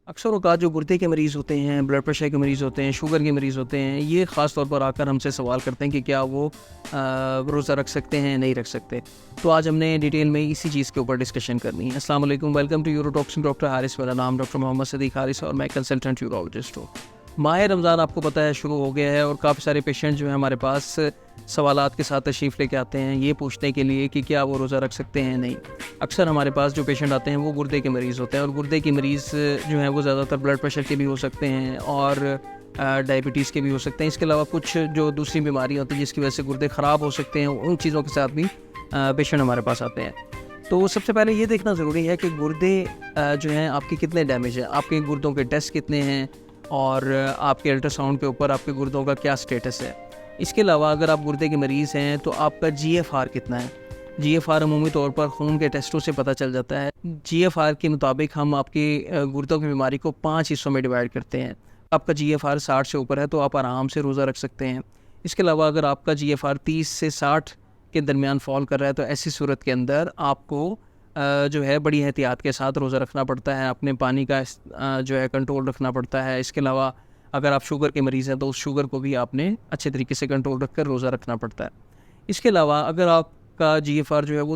اکثر اوقات جو گردے کے مریض ہوتے ہیں، بلڈ پریشر کے مریض ہوتے ہیں، شوگر کے مریض ہوتے ہیں، یہ خاص طور پر آ کر ہم سے سوال کرتے ہیں کہ کیا وہ روزہ رکھ سکتے ہیں، نہیں رکھ سکتے۔ تو آج ہم نے ڈیٹیل میں اسی چیز کے اوپر ڈسکشن کرنی ہے۔ السلام علیکم، ویلکم ٹو یوروٹاکس ڈاکٹر حارث۔ میرا نام ڈاکٹر محمد صدیق حارث اور میں کنسلٹنٹ یورولوجسٹ ہوں۔ ماہ رمضان آپ کو پتہ ہے شروع ہو گیا ہے اور کافی سارے پیشنٹ جو ہیں ہمارے پاس سوالات کے ساتھ تشریف لے کے آتے ہیں یہ پوچھنے کے لیے کہ کیا وہ روزہ رکھ سکتے ہیں، نہیں۔ اکثر ہمارے پاس جو پیشنٹ آتے ہیں وہ گردے کے مریض ہوتے ہیں اور گردے کے مریض جو ہیں وہ زیادہ تر بلڈ پریشر کے بھی ہو سکتے ہیں اور ڈائبٹیز کے بھی ہو سکتے ہیں۔ اس کے علاوہ کچھ جو دوسری بیماریاں ہوتی ہیں جس کی وجہ سے گردے خراب ہو سکتے ہیں، ان چیزوں کے ساتھ بھی پیشنٹ ہمارے پاس آتے ہیں۔ تو سب سے پہلے یہ دیکھنا ضروری ہے کہ گردے جو ہیں آپ کے کتنے ڈیمیج ہیں، آپ کے گردوں کے ٹیسٹ کتنے ہیں اور آپ کے الٹرا ساؤنڈ کے اوپر آپ کے گردوں کا کیا سٹیٹس ہے۔ اس کے علاوہ اگر آپ گردے کے مریض ہیں تو آپ کا جی ایف آر کتنا ہے۔ جی ایف آر عمومی طور پر خون کے ٹیسٹوں سے پتہ چل جاتا ہے۔ جی ایف آر کے مطابق ہم آپ کی گردوں کی بیماری کو 5 حصوں میں ڈیوائڈ کرتے ہیں۔ آپ کا جی ایف آر 60 سے اوپر ہے تو آپ آرام سے روزہ رکھ سکتے ہیں۔ اس کے علاوہ اگر آپ کا جی ایف آر 30 سے 60 کے درمیان فال کر رہا ہے تو ایسی صورت کے اندر آپ کو جو ہے بڑی احتیاط کے ساتھ روزہ رکھنا پڑتا ہے، اپنے پانی کا جو ہے کنٹرول رکھنا پڑتا ہے۔ اس کے علاوہ اگر آپ شوگر کے مریض ہیں تو اس شوگر کو بھی آپ نے اچھے طریقے سے کنٹرول رکھ کر روزہ رکھنا پڑتا ہے۔ اس کے علاوہ اگر آپ کا جی ایف آر جو ہے وہ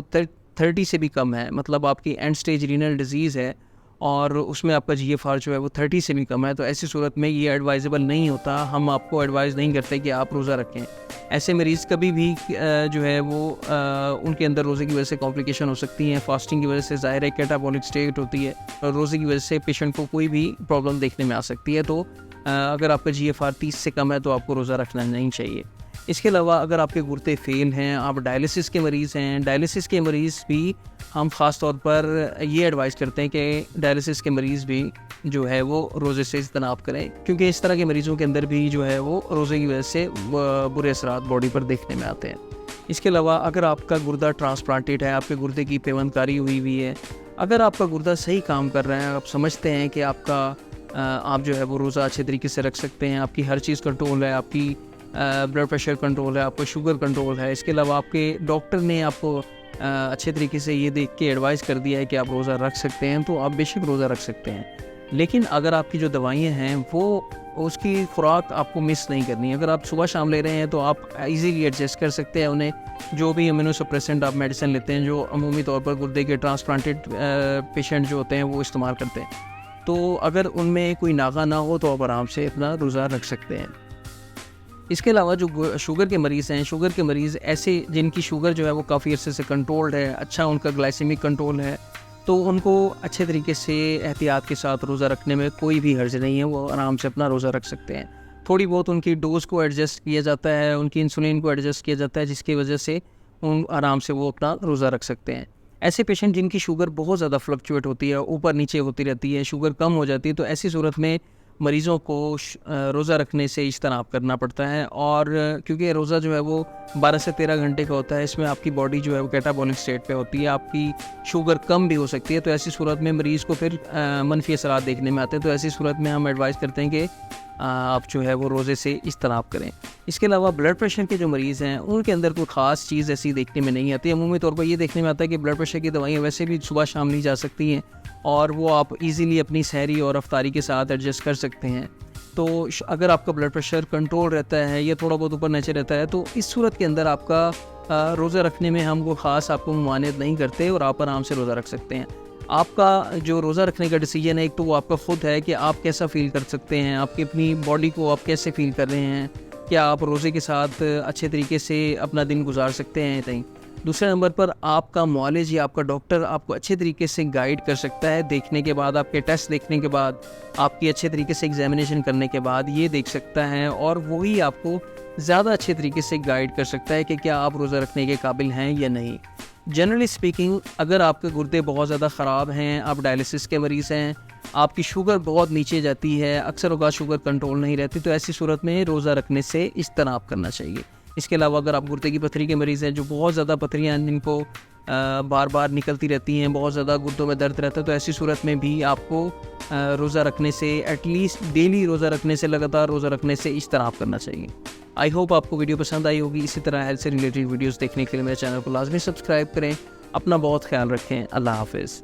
30 سے بھی کم ہے، مطلب آپ کی اینڈ سٹیج رینل ڈیزیز ہے اور اس میں آپ کا جی ایف آر جو ہے وہ 30 سے بھی کم ہے، تو ایسی صورت میں یہ ایڈوائزیبل نہیں ہوتا، ہم آپ کو ایڈوائز نہیں کرتے کہ آپ روزہ رکھیں۔ ایسے مریض کبھی بھی جو ہے وہ ان کے اندر روزے کی وجہ سے کمپلیکیشن ہو سکتی ہیں۔ فاسٹنگ کی وجہ سے ظاہر ہے کیٹابولک اسٹیٹ ہوتی ہے اور روزے کی وجہ سے پیشنٹ کو کوئی بھی پرابلم دیکھنے میں آ سکتی ہے۔ تو اگر آپ کا جی ایف آر 30 سے کم ہے تو آپ کو روزہ رکھنا نہیں چاہیے۔ اس کے علاوہ اگر آپ کے گردے فیل ہیں، آپ ڈائلسس کے مریض ہیں، ڈائلسس کے مریض بھی ہم خاص طور پر یہ ایڈوائز کرتے ہیں کہ ڈائلسس کے مریض بھی جو ہے وہ روزے سے اجتناب کریں، کیونکہ اس طرح کے مریضوں کے اندر بھی جو ہے وہ روزے کی وجہ سے برے اثرات باڈی پر دیکھنے میں آتے ہیں۔ اس کے علاوہ اگر آپ کا گردہ ٹرانسپلانٹیڈ ہے، آپ کے گردے کی پیوند کاری ہوئی ہے، اگر آپ کا گردہ صحیح کام کر رہا ہے، آپ سمجھتے ہیں کہ آپ جو ہے وہ روزہ اچھے طریقے سے رکھ سکتے ہیں، آپ کی ہر چیز کنٹرول ہے، آپ کی بلڈ پریشر کنٹرول ہے، آپ کو شوگر کنٹرول ہے، اس کے علاوہ آپ کے ڈاکٹر نے آپ کو اچھے طریقے سے یہ دیکھ کے ایڈوائز کر دیا ہے کہ آپ روزہ رکھ سکتے ہیں، تو آپ بے شک روزہ رکھ سکتے ہیں۔ لیکن اگر آپ کی جو دوائیاں ہیں وہ اس کی خوراک آپ کو مس نہیں کرنی ہے۔ اگر آپ صبح شام لے رہے ہیں تو آپ ایزیلی ایڈجسٹ کر سکتے ہیں انہیں۔ جو بھی امینو سپریسنٹ آپ میڈیسن لیتے ہیں جو عمومی طور پر گردے کے ٹرانسپلانٹیڈ پیشنٹ جو ہوتے ہیں وہ استعمال کرتے ہیں، تو اگر ان میں کوئی ناغہ نہ ہو تو آپ آرام سے اپنا روزہ رکھ سکتے ہیں۔ اس کے علاوہ جو شوگر کے مریض ہیں، شوگر کے مریض ایسے جن کی شوگر جو ہے وہ کافی عرصے سے کنٹرولڈ ہے، اچھا ان کا گلائسیمک کنٹرول ہے، تو ان کو اچھے طریقے سے احتیاط کے ساتھ روزہ رکھنے میں کوئی بھی حرج نہیں ہے، وہ آرام سے اپنا روزہ رکھ سکتے ہیں۔ تھوڑی بہت ان کی ڈوز کو ایڈجسٹ کیا جاتا ہے، ان کی انسولین کو ایڈجسٹ کیا جاتا ہے، جس کی وجہ سے آرام سے وہ اپنا روزہ رکھ سکتے ہیں۔ ایسے پیشنٹ جن کی شوگر بہت زیادہ فلکچویٹ ہوتی ہے، اوپر نیچے ہوتی رہتی ہے، شوگر کم ہو جاتی ہے، تو ایسی صورت میں مریضوں کو روزہ رکھنے سے اجتناب کرنا پڑتا ہے، اور کیونکہ روزہ جو ہے وہ 12 سے 13 گھنٹے کا ہوتا ہے، اس میں آپ کی باڈی جو ہے وہ کیٹابولک اسٹیٹ پہ ہوتی ہے، آپ کی شوگر کم بھی ہو سکتی ہے، تو ایسی صورت میں مریض کو پھر منفی اثرات دیکھنے میں آتے ہیں۔ تو ایسی صورت میں ہم ایڈوائز کرتے ہیں کہ آپ جو ہے وہ روزے سے اجتناب کریں۔ اس کے علاوہ بلڈ پریشر کے جو مریض ہیں ان کے اندر کوئی خاص چیز ایسی دیکھنے میں نہیں آتی۔ عمومی طور پر یہ دیکھنے میں آتا ہے کہ بلڈ پریشر کی دوائیاں ویسے بھی صبح شام لی جا سکتی ہیں اور وہ آپ ایزیلی اپنی سحری اور افطاری کے ساتھ ایڈجسٹ کر سکتے ہیں۔ تو اگر آپ کا بلڈ پریشر کنٹرول رہتا ہے یا تھوڑا بہت اوپر نیچے رہتا ہے تو اس صورت کے اندر آپ کا روزہ رکھنے میں ہم وہ خاص آپ کو ممانعت نہیں کرتے اور آپ آرام سے روزہ رکھ سکتے ہیں۔ آپ کا جو روزہ رکھنے کا ڈیسیجن ہے ایک تو وہ آپ کا خود ہے کہ آپ کیسا فیل کر سکتے ہیں، آپ کی اپنی باڈی کو آپ کیسے فیل کر رہے ہیں، کیا آپ روزے کے ساتھ اچھے طریقے سے اپنا دن گزار سکتے ہیں نہیں۔ دوسرے نمبر پر آپ کا معالج یا آپ کا ڈاکٹر آپ کو اچھے طریقے سے گائیڈ کر سکتا ہے، دیکھنے کے بعد، آپ کے ٹیسٹ دیکھنے کے بعد، آپ کی اچھے طریقے سے ایگزامینیشن کرنے کے بعد یہ دیکھ سکتا ہے اور وہی آپ کو زیادہ اچھے طریقے سے گائیڈ کر سکتا ہے کہ کیا آپ روزہ رکھنے کے قابل ہیں یا نہیں۔ جنرلی اسپیکنگ اگر آپ کے گردے بہت زیادہ خراب ہیں، آپ ڈائلسس کے مریض ہیں، آپ کی شوگر بہت نیچے جاتی ہے، اکثر اوقات شوگر کنٹرول نہیں رہتی، تو ایسی صورت میں روزہ رکھنے سے اجتناب کرنا چاہیے۔ اس کے علاوہ اگر آپ گردے کی پتھری کے مریض ہیں جو بہت زیادہ پتھریاں جن کو بار بار نکلتی رہتی ہیں، بہت زیادہ گردوں میں درد رہتا ہے، تو ایسی صورت میں بھی آپ کو روزہ رکھنے سے ایٹ لیسٹ ڈیلی روزہ رکھنے سے، لگاتار روزہ رکھنے سے اجتناب کرنا چاہیے۔ آئی ہوپ آپ کو ویڈیو پسند آئی ہوگی۔ اسی طرح ہیلتھ سے ریلیٹڈ ویڈیوز دیکھنے کے لیے میرے چینل کو لازمی سبسکرائب کریں۔ اپنا بہت خیال رکھیں۔ اللہ حافظ۔